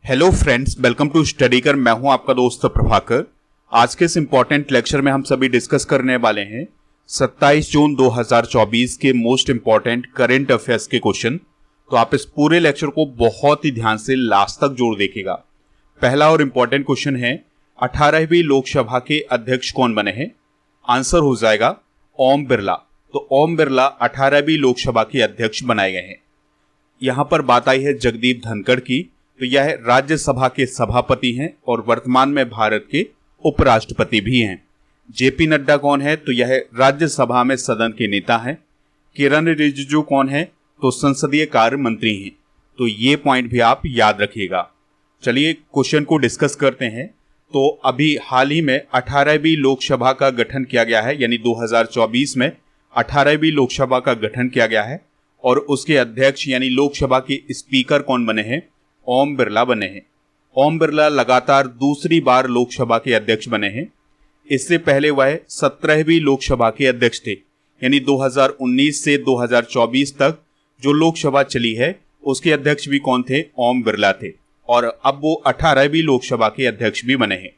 Hello friends, welcome to study कर। मैं हूं आपका दोस्त प्रभाकर। आज के इस इंपॉर्टेंट लेक्चर में हम सभी डिस्कस करने वाले हैं 27 जून 2024 के मोस्ट इंपॉर्टेंट करंट अफेयर्स के क्वेश्चन। तो आप इस पूरे लेक्चर को बहुत ही ध्यान से लास्ट तक जोड़ देखिएगा। पहला और इंपॉर्टेंट क्वेश्चन है, 18वीं लोकसभा के अध्यक्ष कौन बने हैं? आंसर हो जाएगा ओम बिरला। तो ओम बिरला 18वीं लोकसभा के अध्यक्ष बनाए गए हैं। यहां पर बात आई है जगदीप धनखड़ की, तो यह राज्यसभा के सभापति हैं और वर्तमान में भारत के उपराष्ट्रपति भी हैं। जेपी नड्डा कौन है? तो यह राज्यसभा में सदन के नेता हैं। किरण रिजिजू कौन है? तो संसदीय कार्य मंत्री हैं। तो ये पॉइंट भी आप याद रखिएगा। चलिए क्वेश्चन को डिस्कस करते हैं। तो अभी हाल ही में 18वीं लोकसभा का गठन किया गया है, यानी 2024 में 18वीं लोकसभा का गठन किया गया है और उसके अध्यक्ष यानी लोकसभा के स्पीकर कौन बने हैं? ओम बिरला बने हैं। ओम बिरला लगातार दूसरी बार लोकसभा के अध्यक्ष बने हैं। इससे पहले वह 17वीं लोकसभा के अध्यक्ष थे, यानी 2019 से 2024 तक जो लोकसभा चली है उसके अध्यक्ष भी कौन थे? ओम बिरला थे। और अब वो 18वीं लोकसभा के अध्यक्ष भी बने हैं।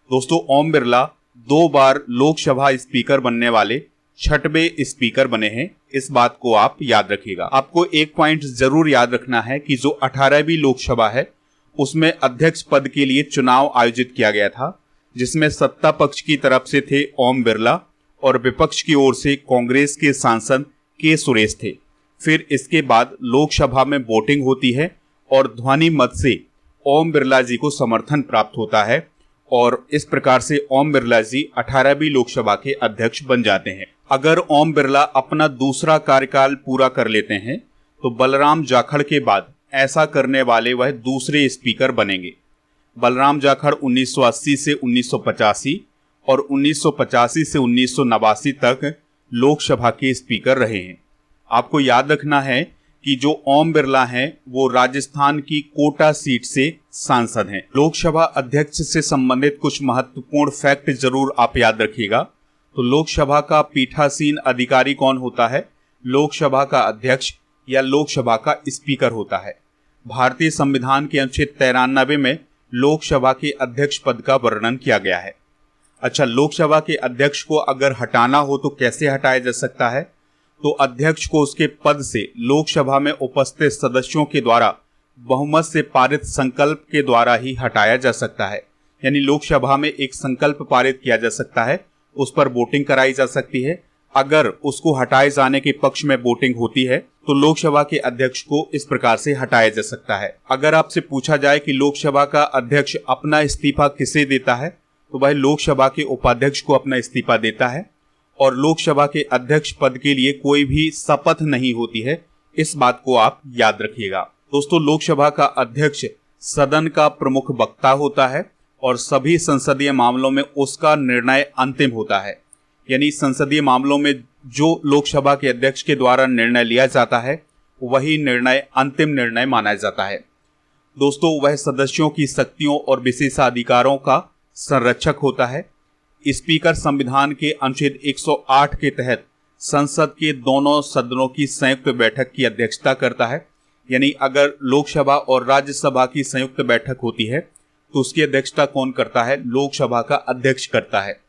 दोस्तों, ओम बिरला 2 बार लोकसभा स्पीकर बनने वाले 6वें स्पीकर बने हैं। इस बात को आप याद रखिएगा। आपको एक पॉइंट जरूर याद रखना है कि जो 18वीं लोकसभा है उसमें अध्यक्ष पद के लिए चुनाव आयोजित किया गया था, जिसमें सत्ता पक्ष की तरफ से थे ओम बिरला और विपक्ष की ओर से कांग्रेस के सांसद के सुरेश थे। फिर इसके बाद लोकसभा में वोटिंग होती है और ध्वनि मत से ओम बिरला जी को समर्थन प्राप्त होता है और इस प्रकार से ओम बिरला जी 18वीं लोकसभा के अध्यक्ष बन जाते हैं। अगर ओम बिरला अपना दूसरा कार्यकाल पूरा कर लेते हैं तो बलराम जाखड़ के बाद ऐसा करने वाले वह दूसरे स्पीकर बनेंगे। बलराम जाखड़ 1980 से 1985 और 1985 से 1989 तक लोकसभा के स्पीकर रहे हैं। आपको याद रखना है कि जो ओम बिरला हैं वो राजस्थान की कोटा सीट से सांसद हैं। लोकसभा अध्यक्ष से संबंधित कुछ महत्वपूर्ण फैक्ट जरूर आप याद रखिएगा। तो लोकसभा का पीठासीन अधिकारी कौन होता है? लोकसभा का अध्यक्ष या लोकसभा का स्पीकर होता है। भारतीय संविधान के अनुच्छेद 93 में लोकसभा के अध्यक्ष पद का वर्णन किया गया है। अच्छा, लोकसभा के अध्यक्ष को अगर हटाना हो तो कैसे हटाया जा सकता है? तो अध्यक्ष को उसके पद से लोकसभा में उपस्थित सदस्यों के द्वारा बहुमत से पारित संकल्प के द्वारा ही हटाया जा सकता है। यानी लोकसभा में एक संकल्प पारित किया जा सकता है, उस पर वोटिंग कराई जा सकती है। अगर उसको हटाए जाने के पक्ष में वोटिंग होती है तो लोकसभा के अध्यक्ष को इस प्रकार से हटाया जा सकता है। अगर आपसे पूछा जाए कि लोकसभा का अध्यक्ष अपना इस्तीफा किसे देता है, तो वह लोकसभा के उपाध्यक्ष को अपना इस्तीफा देता है और लोकसभा के अध्यक्ष पद के लिए कोई भी शपथ नहीं होती है। इस बात को आप याद रखिएगा। दोस्तों, लोकसभा का अध्यक्ष सदन का प्रमुख वक्ता होता है और सभी संसदीय मामलों में उसका निर्णय अंतिम होता है। यानी संसदीय मामलों में जो लोकसभा के अध्यक्ष के द्वारा निर्णय लिया जाता है वही निर्णय अंतिम निर्णय माना जाता है। दोस्तों, वह सदस्यों की शक्तियों और विशेषाधिकारों का संरक्षक होता है। स्पीकर संविधान के अनुच्छेद 108 के तहत संसद के दोनों सदनों की संयुक्त बैठक की अध्यक्षता करता है। यानी अगर लोकसभा और राज्यसभा की संयुक्त बैठक होती है तो उसकी अध्यक्षता कौन करता है? लोकसभा का अध्यक्ष करता है।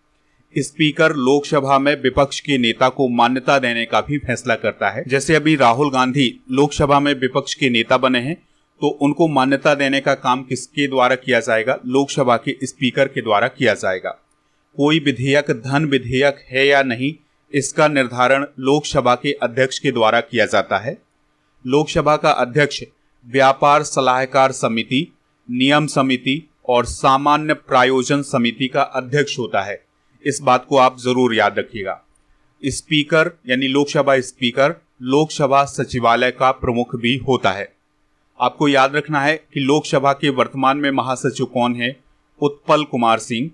स्पीकर लोकसभा में विपक्ष के नेता को मान्यता देने का भी फैसला करता है। जैसे अभी राहुल गांधी लोकसभा में विपक्ष के नेता बने हैं, तो उनको मान्यता देने का काम किसके द्वारा किया जाएगा? लोकसभा के स्पीकर के द्वारा किया जाएगा। कोई विधेयक धन विधेयक है या नहीं, इसका निर्धारण लोकसभा के अध्यक्ष के द्वारा किया जाता है। लोकसभा का अध्यक्ष व्यापार सलाहकार समिति, नियम समिति और सामान्य प्रायोजन समिति का अध्यक्ष होता है। इस बात को आप जरूर याद रखिएगा। स्पीकर यानी लोकसभा स्पीकर लोकसभा सचिवालय का प्रमुख भी होता है। आपको याद रखना है कि लोकसभा के वर्तमान में महासचिव कौन है? उत्पल कुमार सिंह।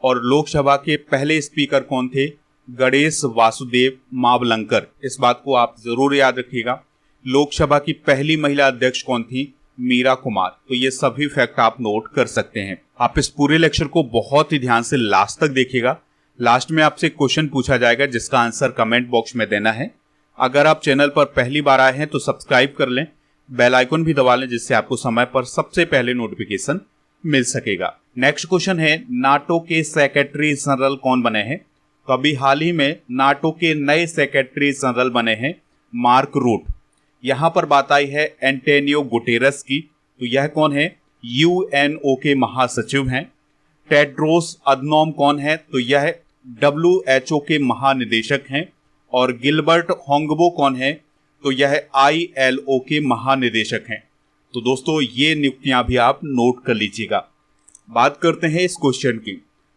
और लोकसभा के पहले स्पीकर कौन थे? गणेश वासुदेव मावलंकर। इस बात को आप जरूर याद रखिएगा। लोकसभा की पहली महिला अध्यक्ष कौन थी? मीरा कुमार। तो ये सभी फैक्ट आप नोट कर सकते हैं। आप इस पूरे लेक्चर को बहुत ही ध्यान से लास्ट तक देखिएगा। लास्ट में आपसे क्वेश्चन पूछा जाएगा जिसका आंसर कमेंट बॉक्स में देना है। अगर आप चैनल पर पहली बार आए हैं तो सब्सक्राइब कर लें, बेल आइकन भी दबा लें जिससे आपको समय पर सबसे पहले नोटिफिकेशन मिल सकेगा। नेक्स्ट क्वेश्चन है, नाटो के सेक्रेटरी जनरल कौन बने हैं? तो अभी हाल ही में नाटो के नए सेक्रेटरी जनरल बने हैं मार्क रूट। यहां पर बात आई है एंटोनियो गुटेरस की, तो यह कौन है? यूएनओ के महासचिव हैं। टेड्रोस अधनोम कौन है? तो यह WHO के महानिदेशक हैं। और गिलबर्ट होंगबो कौन है? तो यह ILO के महानिदेशक हैं। तो दोस्तों ये नियुक्तियां भी आप नोट कर लीजिएगा। बात करते हैं इस क्वेश्चन की।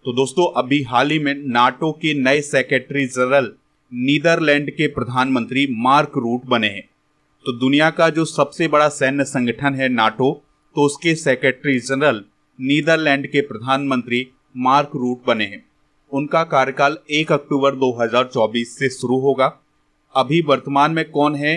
तो दोस्तों अभी हाल ही में नाटो के नए सेक्रेटरी जनरल नीदरलैंड के प्रधानमंत्री मार्क रूट बने हैं। तो दुनिया का जो सबसे बड़ा सैन्य संगठन है नाटो, तो उसके सेक्रेटरी जनरल नीदरलैंड के प्रधानमंत्री मार्क रूट बने हैं। उनका कार्यकाल 1 अक्टूबर 2024 से शुरू होगा। अभी वर्तमान में कौन है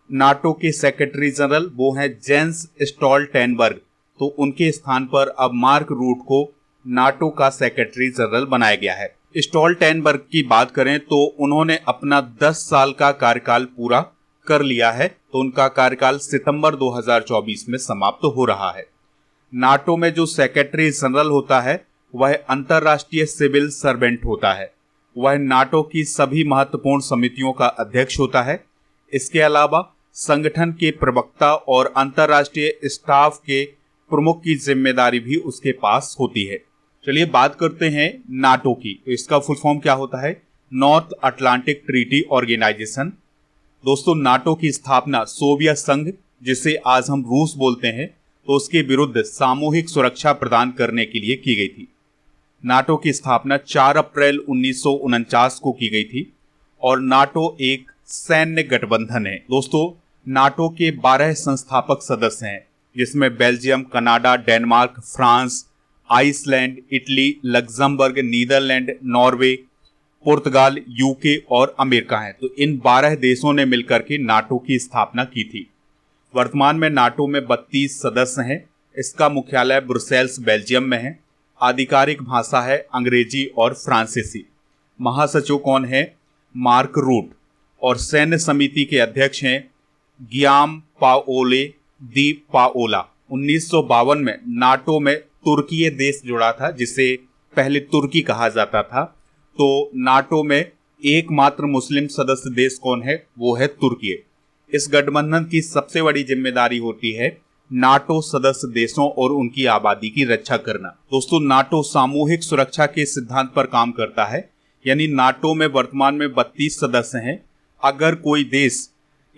नाटो के सेक्रेटरी जनरल? वो हैं जेंस स्टोल्टेनबर्ग। तो उनके स्थान पर अब मार्क रूट को नाटो का सेक्रेटरी जनरल बनाया गया है। स्टोल्टेनबर्ग की बात करें तो उन्होंने अपना 10 साल का कार्यकाल पूरा कर लिया है। तो उनका कार्यकाल सितंबर 2024 में समाप्त हो रहा है। नाटो में जो सेक्रेटरी जनरल होता है वह अंतर्राष्ट्रीय सिविल सर्वेंट होता है। वह नाटो की सभी महत्वपूर्ण समितियों का अध्यक्ष होता है। इसके अलावा संगठन के प्रवक्ता और अंतर्राष्ट्रीय स्टाफ के प्रमुख की जिम्मेदारी भी उसके पास होती है। चलिए बात करते हैं नाटो की। तो इसका फुल फॉर्म क्या होता है? North Atlantic Treaty Organization. दोस्तों नाटो की स्थापना सोवियत संघ, जिसे आज हम रूस बोलते हैं, तो उसके विरुद्ध सामूहिक सुरक्षा प्रदान करने के लिए की गई थी। नाटो की स्थापना 4 अप्रैल 1949 को की गई थी और नाटो एक सैन्य गठबंधन है। दोस्तों नाटो के 12 संस्थापक सदस्य हैं, जिसमें Belgium, Canada, Denmark, France, Iceland, Italy, Luxembourg, Netherlands, Norway, पुर्तगाल, यूके और अमेरिका है। तो इन 12 देशों ने मिलकर के नाटो की स्थापना की थी। वर्तमान में नाटो में 32 सदस्य हैं। इसका मुख्यालय ब्रुसेल्स बेल्जियम में है। आधिकारिक भाषा है अंग्रेजी और फ्रांसीसी। महासचिव कौन है? Mark Rutte. और सैन्य समिति के अध्यक्ष हैं गियाम पाओले दी पाओला। 1952 में नाटो में तुर्की देश जुड़ा था, जिसे पहले तुर्की कहा जाता था। तो नाटो में एकमात्र मुस्लिम सदस्य देश कौन है? वो है तुर्की। इस गठबंधन की सबसे बड़ी जिम्मेदारी होती है नाटो सदस्य देशों और उनकी आबादी की रक्षा करना। दोस्तों नाटो सामूहिक सुरक्षा के सिद्धांत पर काम करता है। यानी नाटो में वर्तमान में 32 सदस्य हैं। अगर कोई देश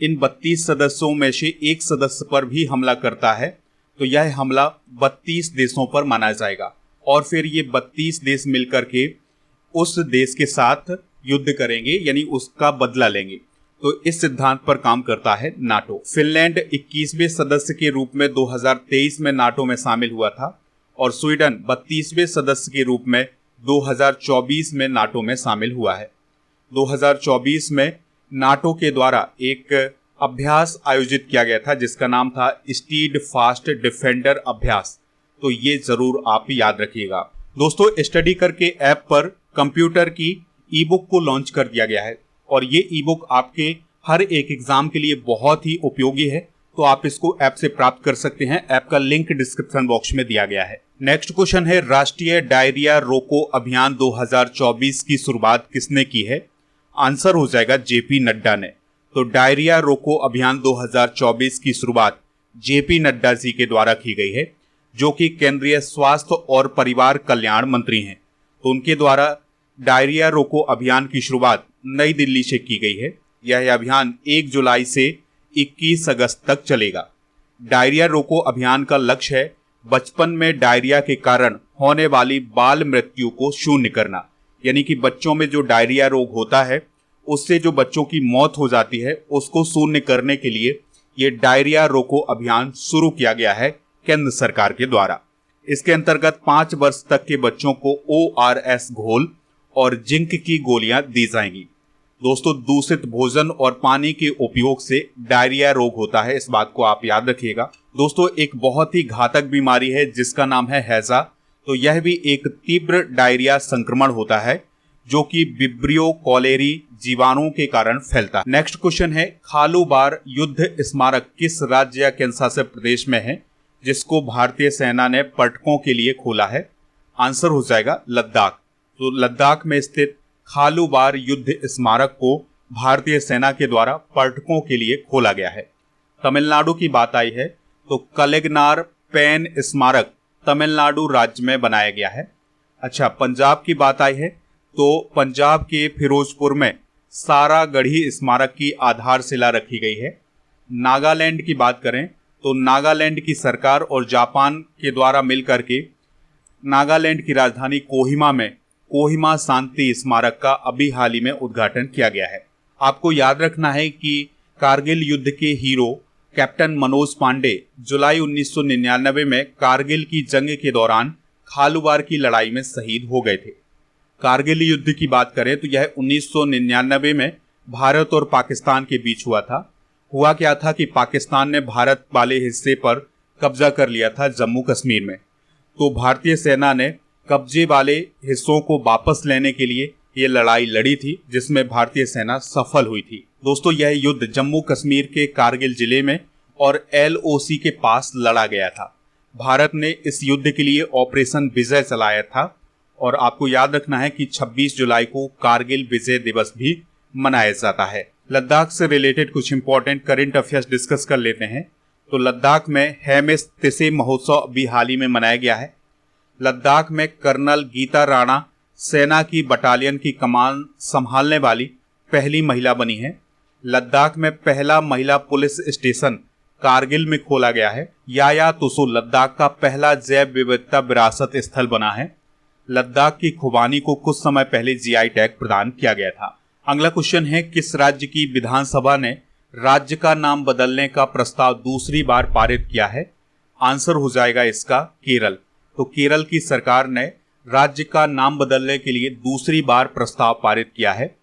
इन 32 सदस्यों में से एक सदस्य पर भी हमला करता है तो यह हमला 32 देशों पर माना जाएगा और फिर ये 32 देश मिलकर के उस देश के साथ युद्ध करेंगे, यानी उसका बदला लेंगे। तो इस सिद्धांत पर काम करता है नाटो। फिनलैंड 21वें सदस्य के रूप में 2023 में नाटो में शामिल हुआ था और स्वीडन 32वें सदस्य के रूप में 2024 में नाटो में शामिल हुआ है। 2024 में नाटो के द्वारा एक अभ्यास आयोजित किया गया था जिसका नाम था स्टीड फास्ट डिफेंडर अभ्यास। तो ये जरूर आप याद रखिएगा। दोस्तों स्टडी करके ऐप पर कंप्यूटर की ई बुक को लॉन्च कर दिया गया है और ये ई बुक आपके हर एक एग्जाम के लिए बहुत ही उपयोगी है। तो आप इसको ऐप से प्राप्त कर सकते हैं। ऐप का लिंक डिस्क्रिप्शन बॉक्स में दिया गया है। नेक्स्ट क्वेश्चन है, राष्ट्रीय डायरिया रोको अभियान 2024 की शुरुआत किसने की है? आंसर हो जाएगा जेपी नड्डा ने। तो डायरिया रोको अभियान 2024 की शुरुआत जेपी नड्डा जी के द्वारा की गई है, जो कि केंद्रीय स्वास्थ्य और परिवार कल्याण मंत्री हैं। तो उनके द्वारा डायरिया रोको अभियान की शुरुआत नई दिल्ली से की गई है। यह अभियान 1 जुलाई से 21 अगस्त तक चलेगा। डायरिया रोको अभियान का लक्ष्य है बचपन में डायरिया के कारण होने वाली बाल मृत्यु को शून्य करना। यानी कि बच्चों में जो डायरिया रोग होता है उससे जो बच्चों की मौत हो जाती है उसको शून्य करने के लिए ये डायरिया रोको अभियान शुरू किया गया है केंद्र सरकार के द्वारा। इसके अंतर्गत 5 वर्ष तक के बच्चों को ORS घोल और जिंक की गोलियां दी जाएंगी। दोस्तों दूषित भोजन और पानी के उपयोग से डायरिया रोग होता है, इस बात को आप याद रखिएगा। दोस्तों एक बहुत ही घातक बीमारी है जिसका नाम है हैजा। तो यह भी एक तीव्र डायरिया संक्रमण होता है जो कि विब्रियो कॉलेरी जीवाणु के कारण फैलता है। नेक्स्ट क्वेश्चन है, खालूबार युद्ध स्मारक किस राज्य या केंद्र शासित प्रदेश में है जिसको भारतीय सेना ने पर्यटकों के लिए खोला है? आंसर हो जाएगा लद्दाख। तो लद्दाख में स्थित खालूबार युद्ध स्मारक को भारतीय सेना के द्वारा पर्यटकों के लिए खोला गया है। तमिलनाडु की बात आई है तो कलेगनार पेन स्मारक तमिलनाडु राज्य में बनाया गया है। अच्छा, पंजाब की बात आई है तो पंजाब के फिरोजपुर में सारागढ़ी स्मारक की आधारशिला रखी गई है। नागालैंड की बात करें तो नागालैंड की सरकार और जापान के द्वारा मिलकर के नागालैंड की राजधानी कोहिमा में कोहिमा शांति स्मारक का अभी हाल ही में उद्घाटन किया गया है। आपको याद रखना है कि कारगिल युद्ध के हीरो कैप्टन मनोज पांडे जुलाई 1999 में कारगिल की जंग के दौरान खालूबार की लड़ाई में शहीद हो गए थे। कारगिल युद्ध की बात करें तो यह 1999 में भारत और पाकिस्तान के बीच हुआ था। हुआ क्या था कि पाकिस्तान ने भारत वाले हिस्से पर कब्जा कर लिया था जम्मू कश्मीर में, तो भारतीय सेना ने कब्जे वाले हिस्सों को वापस लेने के लिए ये लड़ाई लड़ी थी, जिसमें भारतीय सेना सफल हुई थी। दोस्तों, यह युद्ध जम्मू कश्मीर के कारगिल जिले में और LOC के पास लड़ा गया था। भारत ने इस युद्ध के लिए ऑपरेशन विजय चलाया था और आपको याद रखना है कि 26 जुलाई को कारगिल विजय दिवस भी मनाया जाता है। लद्दाख से रिलेटेड कुछ इंपॉर्टेंट करंट अफेयर्स डिस्कस कर लेते हैं। तो लद्दाख में हेमिस तिसे महोत्सव अभी हाल ही में मनाया गया है। लद्दाख में कर्नल गीता राणा सेना की बटालियन की कमान संभालने वाली पहली महिला बनी है। लद्दाख में पहला महिला पुलिस स्टेशन कारगिल में खोला गया है। याया तुसु लद्दाख का पहला जैव विविधता विरासत स्थल बना है। लद्दाख की खुबानी को कुछ समय पहले GI टैग प्रदान किया गया था। अगला क्वेश्चन है, किस राज्य की विधानसभा ने राज्य का नाम बदलने का प्रस्ताव दूसरी बार पारित किया है? आंसर हो जाएगा इसका केरल। तो केरल की सरकार ने राज्य का नाम बदलने के लिए दूसरी बार प्रस्ताव पारित किया है।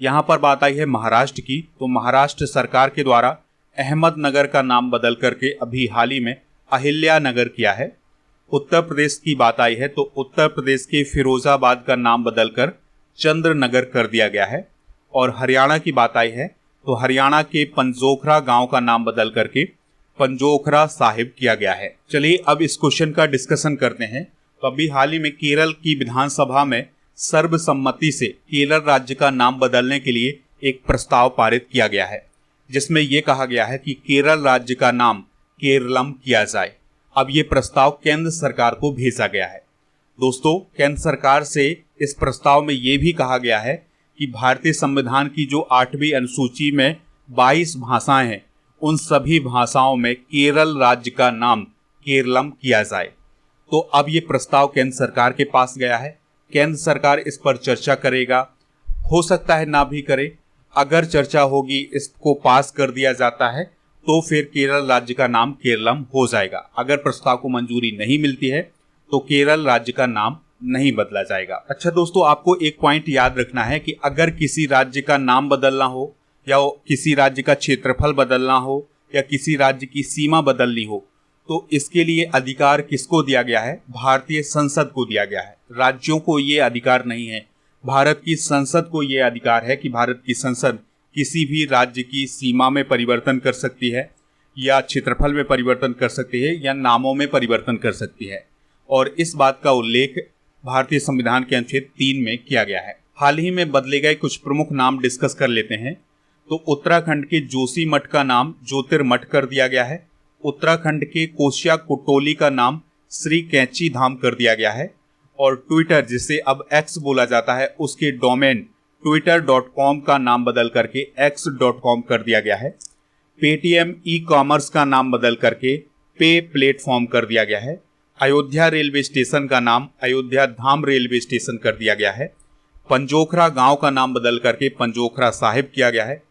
यहाँ पर बात आई है महाराष्ट्र की, तो महाराष्ट्र सरकार के द्वारा अहमदनगर का नाम बदल करके अभी हाल ही में अहिल्या नगर किया है। उत्तर प्रदेश की बात आई है तो उत्तर प्रदेश के फिरोजाबाद का नाम बदलकर चंद्रनगर कर दिया गया है। और हरियाणा की बात आई है तो हरियाणा के पंजोखरा गांव का नाम बदल करके पंजोखरा साहिब किया गया है। चलिए अब इस क्वेश्चन का डिस्कशन करते हैं। तो अभी हाल ही में केरल की विधानसभा में सर्वसम्मति से केरल राज्य का नाम बदलने के लिए एक प्रस्ताव पारित किया गया है, जिसमें यह कहा गया है कि केरल राज्य का नाम केरलम किया जाए। अब ये प्रस्ताव केंद्र सरकार को भेजा गया है। दोस्तों, केंद्र सरकार से इस प्रस्ताव में यह भी कहा गया है कि भारतीय संविधान की जो 8वीं अनुसूची में 22 भाषाएं हैं, उन सभी भाषाओं में केरल राज्य का नाम केरलम किया जाए। तो अब ये प्रस्ताव केंद्र सरकार के पास गया है। केंद्र सरकार इस पर चर्चा करेगा, हो सकता है ना भी करे। अगर चर्चा होगी, इसको पास कर दिया जाता है तो फिर केरल राज्य का नाम केरलम हो जाएगा। अगर प्रस्ताव को मंजूरी नहीं मिलती है तो केरल राज्य का नाम नहीं बदला जाएगा। अच्छा दोस्तों, आपको एक पॉइंट याद रखना है कि अगर किसी राज्य का नाम बदलना हो या किसी राज्य का क्षेत्रफल बदलना हो या किसी राज्य की सीमा बदलनी हो, तो इसके लिए अधिकार किसको दिया गया है? भारतीय संसद को दिया गया है। राज्यों को ये अधिकार नहीं है। भारत की संसद को ये अधिकार है कि भारत की संसद किसी भी राज्य की सीमा में परिवर्तन कर सकती है या क्षेत्रफल में परिवर्तन कर सकती है या नामों में परिवर्तन कर सकती है। और इस बात का उल्लेख भारतीय संविधान के अनुच्छेद 3 में किया गया है। हाल ही में बदले गए कुछ प्रमुख नाम डिस्कस कर लेते हैं। तो उत्तराखंड के जोशी मठ का नाम ज्योतिर्मठ कर दिया गया है। उत्तराखंड के कोशिया कुटोली का नाम श्री कैंची धाम कर दिया गया है। और ट्विटर, जिसे अब एक्स बोला जाता है, उसके डोमेन twitter.com का नाम बदल करके x.com कर दिया गया है। पेटीएम ई-कॉमर्स का नाम बदल करके पे प्लेटफॉर्म कर दिया गया है। अयोध्या रेलवे स्टेशन का नाम अयोध्या धाम रेलवे स्टेशन कर दिया गया है। पंजोखरा गांव का नाम बदल करके पंजोखरा साहिब किया गया है।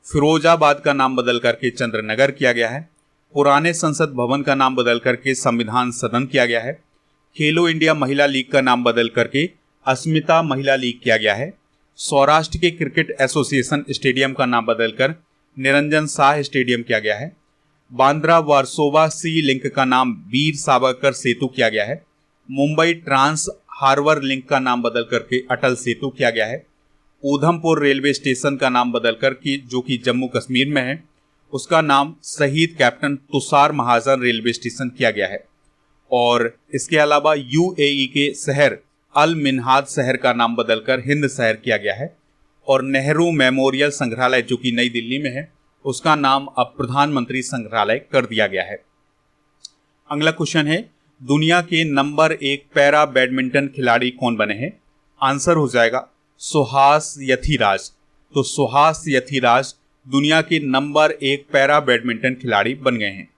फिरोजाबाद का नाम बदल करके चंद्रनगर किया गया है। पुराने संसद भवन का नाम बदल करके संविधान सदन किया गया है। खेलो इंडिया महिला लीग का नाम बदल करके अस्मिता महिला लीग किया गया है। सौराष्ट्र के क्रिकेट एसोसिएशन स्टेडियम का नाम बदलकर निरंजन शाह स्टेडियम किया गया है। बांद्रा वार्सोवा सी लिंक का नाम वीर सावरकर सेतु किया गया है। मुंबई ट्रांस हार्बर लिंक का नाम बदल करके अटल सेतु किया गया है। ऊधमपुर रेलवे स्टेशन का नाम बदलकर जो कि जम्मू कश्मीर में है, उसका नाम शहीद कैप्टन तुषार महाजन रेलवे स्टेशन किया गया है। और इसके अलावा यूएई के शहर अल मिन्हाज शहर का नाम बदलकर हिंद शहर किया गया है। और नेहरू मेमोरियल संग्रहालय जो कि नई दिल्ली में है, उसका नाम अब प्रधानमंत्री संग्रहालय कर दिया गया है। अगला क्वेश्चन है, दुनिया के नंबर 1 पैरा बैडमिंटन खिलाड़ी कौन बने हैं? आंसर हो जाएगा सुहास यथिराज। तो सुहास यथिराज दुनिया के नंबर 1 पैरा बैडमिंटन खिलाड़ी बन गए हैं।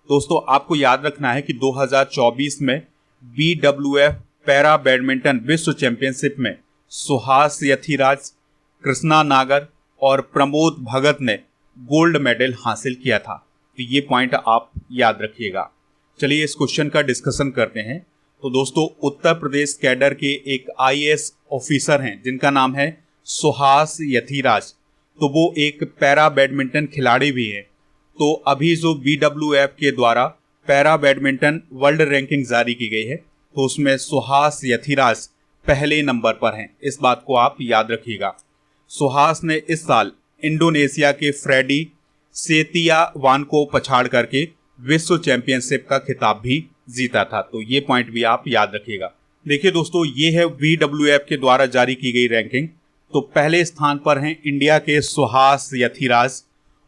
दोस्तों, आपको याद रखना है कि 2024 में BWF पैरा बैडमिंटन विश्व चैंपियनशिप में सुहास यथिराज, कृष्णा नागर और प्रमोद भगत ने गोल्ड मेडल हासिल किया था। तो ये पॉइंट आप याद रखिएगा। चलिए इस क्वेश्चन का डिस्कशन करते हैं। तो दोस्तों, उत्तर प्रदेश कैडर के एक IAS ऑफिसर हैं जिनका नाम है सुहास यथिराज। तो वो एक पैरा बैडमिंटन खिलाड़ी भी है। तो अभी जो BWF के द्वारा पैरा बैडमिंटन वर्ल्ड रैंकिंग जारी की गई है, तो उसमें सुहास यथिराज पहले नंबर पर हैं। इस बात को आप याद रखिएगा। सुहास ने इस साल इंडोनेशिया के फ्रेडी सेतियावान को पछाड़ करके विश्व चैंपियनशिप का खिताब भी जीता था। तो ये पॉइंट भी आप याद रखिएगा। देखिए दोस्तों, ये है BWF के द्वारा जारी की गई रैंकिंग। तो पहले स्थान पर हैं इंडिया के सुहास यथिराज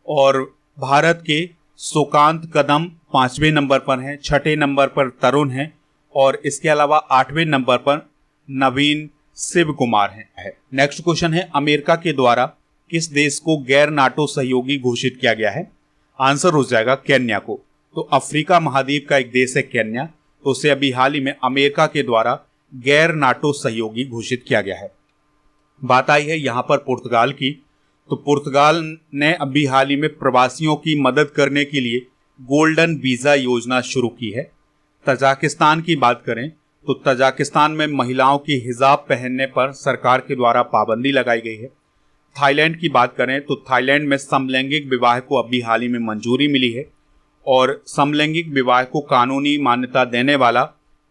और भारत के सुकांत कदम 5वें नंबर पर हैं, 6ठे नंबर पर तरुण हैं और इसके अलावा 8वें नंबर पर नवीन शिव कुमार हैं। नेक्स्ट क्वेश्चन है, अमेरिका के द्वारा किस देश को गैर नाटो सहयोगी घोषित किया गया है? आंसर हो जाएगा केन्या को। तो अफ्रीका महाद्वीप का एक देश है केन्या, तो उसे अभी हाल ही में अमेरिका के द्वारा गैर नाटो सहयोगी घोषित किया गया है। बात आई है यहाँ पर पुर्तगाल की। तो पुर्तगाल ने अभी हाल ही में प्रवासियों की मदद करने के लिए गोल्डन वीज़ा योजना शुरू की है। तजाकिस्तान की बात करें तो तजाकिस्तान में महिलाओं की हिजाब पहनने पर सरकार के द्वारा पाबंदी लगाई गई है। थाईलैंड की बात करें तो थाईलैंड में समलैंगिक विवाह को अभी हाल ही में मंजूरी मिली है और समलैंगिक विवाह को कानूनी मान्यता देने वाला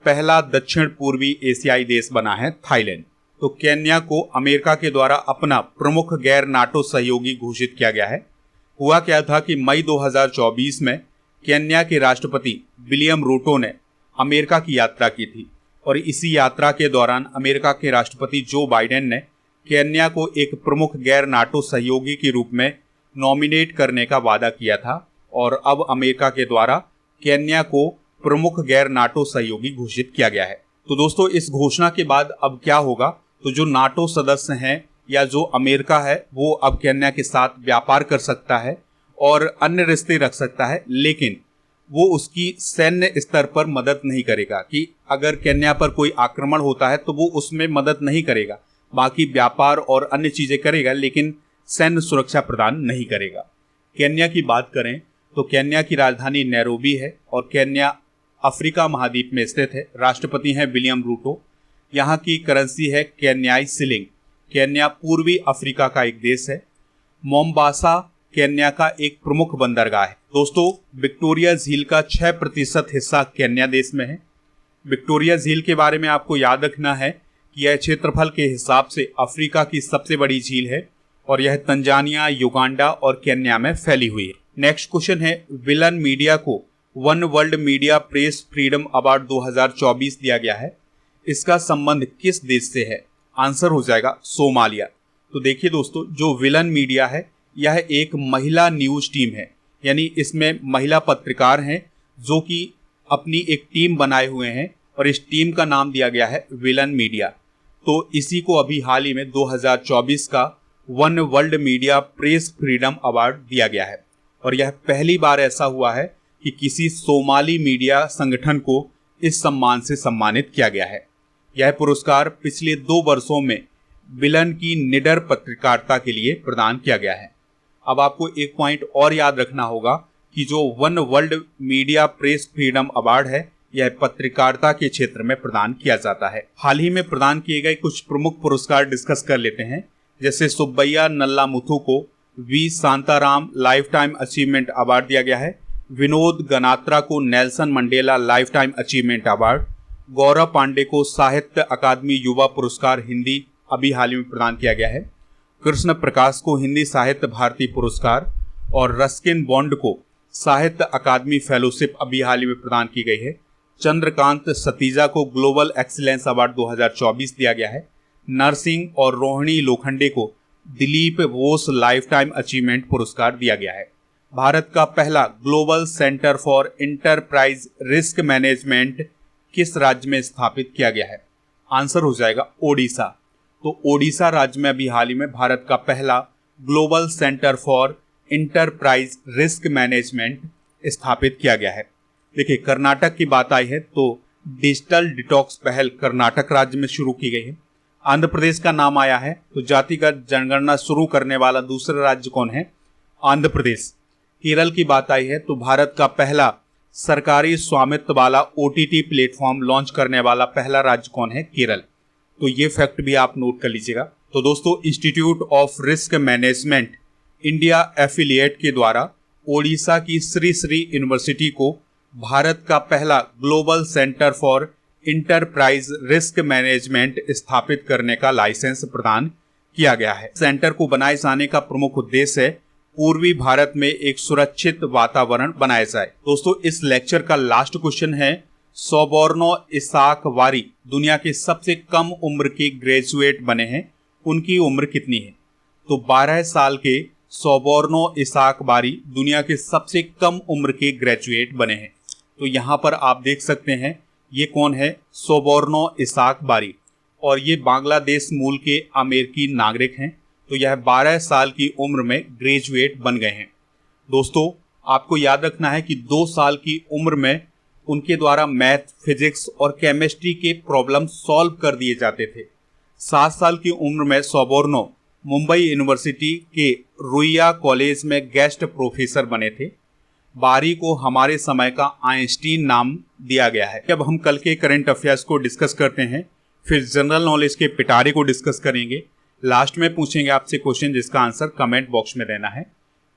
पहला दक्षिण पूर्वी एशियाई देश बना है थाईलैंड। तो केन्या को अमेरिका के द्वारा अपना प्रमुख गैर नाटो सहयोगी घोषित किया गया है। हुआ क्या था कि मई 2024 में केन्या के राष्ट्रपति विलियम रूटो ने अमेरिका की यात्रा की थी और इसी यात्रा के दौरान अमेरिका के राष्ट्रपति जो बाइडेन ने केन्या को एक प्रमुख गैर नाटो सहयोगी के रूप में नॉमिनेट करने का वादा किया था और अब अमेरिका के द्वारा केन्या को प्रमुख गैर नाटो सहयोगी घोषित किया गया है। तो दोस्तों, इस घोषणा के बाद अब क्या होगा, तो जो नाटो सदस्य हैं या जो अमेरिका है वो अब केन्या के साथ व्यापार कर सकता है और अन्य रिश्ते रख सकता है, लेकिन वो उसकी सैन्य स्तर पर मदद नहीं करेगा कि अगर केन्या पर कोई आक्रमण होता है तो वो उसमें मदद नहीं करेगा। बाकी व्यापार और अन्य चीज़ें करेगा लेकिन सैन्य सुरक्षा प्रदान नहीं करेगा। केन्या की बात करें तो केन्या की राजधानी नैरोबी है और केन्या अफ्रीका महाद्वीप में स्थित है। राष्ट्रपति हैं विलियम रूटो। यहाँ की करेंसी है केन्याई शिलिंग। केन्या पूर्वी अफ्रीका का एक देश है। मोम्बासा केन्या का एक प्रमुख बंदरगाह है। दोस्तों, विक्टोरिया झील का 6% हिस्सा केन्या देश में है। विक्टोरिया झील के बारे में आपको याद रखना है कि यह क्षेत्रफल के हिसाब से अफ्रीका की सबसे बड़ी झील है और यह तंजानिया, युगांडा और केन्या में फैली हुई है। नेक्स्ट क्वेश्चन है, विलन मीडिया को one world media press freedom award 2024 दिया गया है। इसका संबंध किस देश से है? आंसर हो जाएगा सोमालिया। तो देखिए दोस्तों, जो विलन मीडिया है यह एक महिला न्यूज टीम है, यानी इसमें महिला पत्रकार हैं जो कि अपनी एक टीम बनाए हुए हैं और इस टीम का नाम दिया गया है विलन मीडिया। तो इसी को अभी हाल ही में 2024 का one world media press freedom award दिया गया है और यह पहली बार ऐसा हुआ है कि किसी सोमाली मीडिया संगठन को इस सम्मान से सम्मानित किया गया है। यह पुरस्कार पिछले 2 वर्षों में विलन की निडर पत्रकारिता के लिए प्रदान किया गया है। अब आपको एक पॉइंट और याद रखना होगा कि जो one world media press freedom award है यह पत्रकारिता के क्षेत्र में प्रदान किया जाता है। हाल ही में प्रदान किए गए कुछ प्रमुख पुरस्कार डिस्कस कर लेते हैं। जैसे सुब्बैया नल्लामुथु को V Shantaram lifetime achievement award दिया गया है। विनोद गनात्रा को Nelson Mandela lifetime achievement award, Gaurav Pandey को साहित्य अकादमी युवा पुरस्कार हिंदी अभी हाल ही में प्रदान किया गया है। कृष्ण प्रकाश को हिंदी साहित्य भारती पुरस्कार और रस्किन बॉन्ड को साहित्य अकादमी फेलोशिप अभी हाल ही में प्रदान की गई है। चंद्रकांत सतीजा को ग्लोबल एक्सीलेंस अवार्ड 2024 दिया गया है। नरसिंह और रोहिणी लोखंडे को Dilip Bose life time achievement पुरस्कार दिया गया है। भारत का पहला global centre for enterprise risk management किस राज्य में स्थापित किया गया है? आंसर हो जाएगा ओडिशा। तो ओडिशा राज्य में अभी हाल ही में भारत का पहला global centre for enterprise risk management स्थापित किया गया है। देखिए, कर्नाटक की बात आई है तो डिजिटल डिटॉक्स पहल कर्नाटक राज्य में शुरू की गई है। आंध्र प्रदेश का नाम आया है तो जातिगत जनगणना शुरू करने वाला दूसरा राज्य कौन है? आंध्र प्रदेश। केरल की बात आई है तो भारत का पहला सरकारी स्वामित्व वाला OTT प्लेटफॉर्म लॉन्च करने वाला पहला राज्य कौन है? केरल। तो ये फैक्ट भी आप नोट कर लीजिएगा। तो दोस्तों, institute of risk management India affiliate के द्वारा ओडिशा की श्री श्री यूनिवर्सिटी को भारत का पहला global centre for enterprise risk management स्थापित करने का लाइसेंस प्रदान किया गया है। सेंटर को बनाए जाने का प्रमुख उद्देश्य है पूर्वी भारत में एक सुरक्षित वातावरण बनाया जाए। दोस्तों, इस लेक्चर का लास्ट क्वेश्चन है, सोबोर्नो इसाक वारी दुनिया के सबसे कम उम्र के ग्रेजुएट बने हैं, उनकी उम्र कितनी है? तो 12 साल के सोबोर्नो इसाक वारी दुनिया के सबसे कम उम्र के ग्रेजुएट बने हैं। तो यहाँ पर आप देख सकते हैं ये कौन है? सोबोर्नो इसाक वारी, और ये बांग्लादेश मूल के अमेरिकी नागरिक हैं। तो यह 12 साल की उम्र में ग्रेजुएट बन गए हैं। दोस्तों, आपको याद रखना है कि 2 साल की उम्र में उनके द्वारा मैथ, फिजिक्स और केमिस्ट्री के प्रॉब्लम सॉल्व कर दिए जाते थे। 7 साल की उम्र में सोबोर्नो मुंबई यूनिवर्सिटी के रुइया कॉलेज में गेस्ट प्रोफेसर बने थे। बारी को हमारे समय का आइंस्टीन नाम दिया गया है। अब हम कल के करंट अफेयर्स को डिस्कस करते हैं, फिर जनरल नॉलेज के पिटारे को डिस्कस करेंगे। लास्ट में पूछेंगे आपसे क्वेश्चन जिसका आंसर कमेंट बॉक्स में देना है।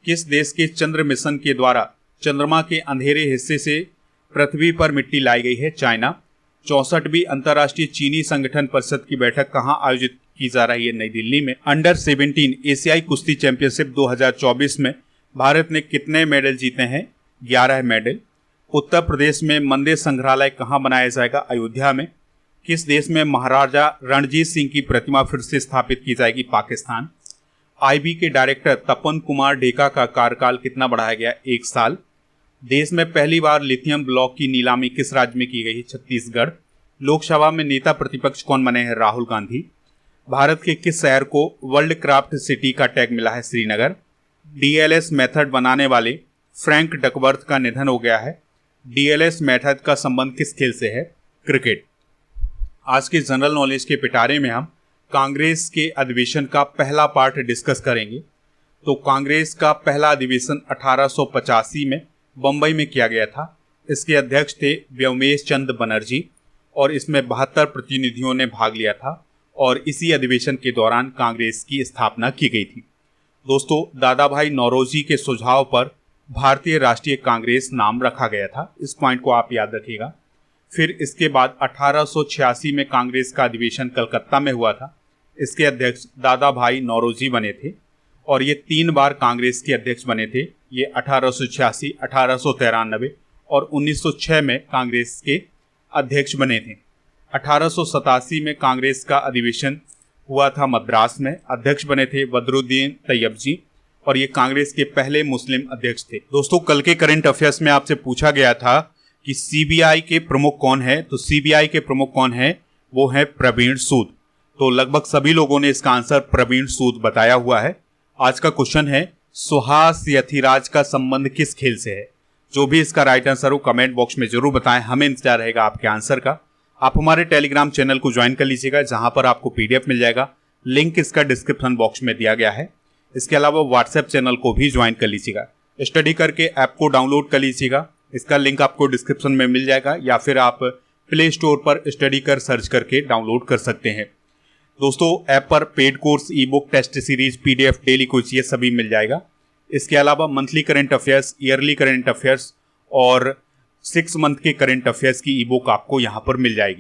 किस देश के चंद्र मिशन के द्वारा चंद्रमा के अंधेरे हिस्से से पृथ्वी पर मिट्टी लाई गई है? चाइना। 64वीं अंतर्राष्ट्रीय चीनी संगठन परिषद की बैठक कहाँ आयोजित की जा रही है? नई दिल्ली में। अंडर 17 एशियाई कुश्ती चैंपियनशिप 2024 में भारत ने कितने मेडल जीते हैं? 11 मेडल। उत्तर प्रदेश में मंदिर संग्रहालय कहाँ बनाया जाएगा? अयोध्या में। किस देश में महाराजा रणजीत सिंह की प्रतिमा फिर से स्थापित की जाएगी? पाकिस्तान। IB के डायरेक्टर तपन कुमार ढेका का कार्यकाल कितना बढ़ाया गया? 1 साल। देश में पहली बार लिथियम ब्लॉक की नीलामी किस राज्य में की गई? छत्तीसगढ़। लोकसभा में नेता प्रतिपक्ष कौन बने हैं? राहुल गांधी। भारत के किस शहर को वर्ल्ड क्राफ्ट सिटी का टैग मिला है? श्रीनगर। DLS मेथड बनाने वाले फ्रैंक डकवर्थ का निधन हो गया है। DLS मेथड का संबंध किस खेल से है? क्रिकेट। आज के जनरल नॉलेज के पिटारे में हम कांग्रेस के अधिवेशन का पहला पार्ट डिस्कस करेंगे। तो कांग्रेस का पहला अधिवेशन 1885 में बंबई में किया गया था। इसके अध्यक्ष थे व्योमेश चंद्र बनर्जी और इसमें 72 प्रतिनिधियों ने भाग लिया था और इसी अधिवेशन के दौरान कांग्रेस की स्थापना की गई थी। दोस्तों, दादा भाई नौरोजी के सुझाव पर भारतीय राष्ट्रीय कांग्रेस नाम रखा गया था। इस पॉइंट को आप याद रखिएगा। फिर इसके बाद 1886 में कांग्रेस का अधिवेशन कलकत्ता में हुआ था। इसके अध्यक्ष दादा भाई नौरोजी बने थे और ये 3 बार कांग्रेस के अध्यक्ष बने थे। ये 1886, 1893 और 1906 में कांग्रेस के अध्यक्ष बने थे। 1887 में कांग्रेस का अधिवेशन हुआ था मद्रास में। अध्यक्ष बने थे बदरुद्दीन तैयब जी और ये कांग्रेस के पहले मुस्लिम अध्यक्ष थे। दोस्तों, कल के करंट अफेयर्स में आपसे पूछा गया था कि CBI के प्रमुख कौन है? तो CBI के प्रमुख कौन है? वो है प्रवीण सूद। तो लगभग सभी लोगों ने इसका आंसर प्रवीण सूद बताया हुआ है। आज का क्वेश्चन है, सुहास यथिराज का संबंध किस खेल से है? जो भी इसका राइट आंसर हो कमेंट बॉक्स में जरूर बताएं, हमें इंतजार रहेगा आपके आंसर का। आप हमारे टेलीग्राम चैनल को ज्वाइन कर लीजिएगा जहां पर आपको PDF मिल जाएगा। लिंक इसका डिस्क्रिप्शन बॉक्स में दिया गया है। इसके अलावा व्हाट्सएप चैनल को भी ज्वाइन कर लीजिएगा। स्टडी करके ऐप को डाउनलोड कर लीजिएगा। इसका लिंक आपको डिस्क्रिप्शन में मिल जाएगा या फिर आप प्ले स्टोर पर स्टडी कर सर्च करके डाउनलोड कर सकते हैं। दोस्तों, ऐप पर paid course, ebook, test series, PDF, daily quiz ये सभी मिल जाएगा। इसके अलावा monthly current affairs, yearly current affairs और 6 मंथ के करंट अफेयर्स की ई-बुक आपको यहाँ पर मिल जाएगी।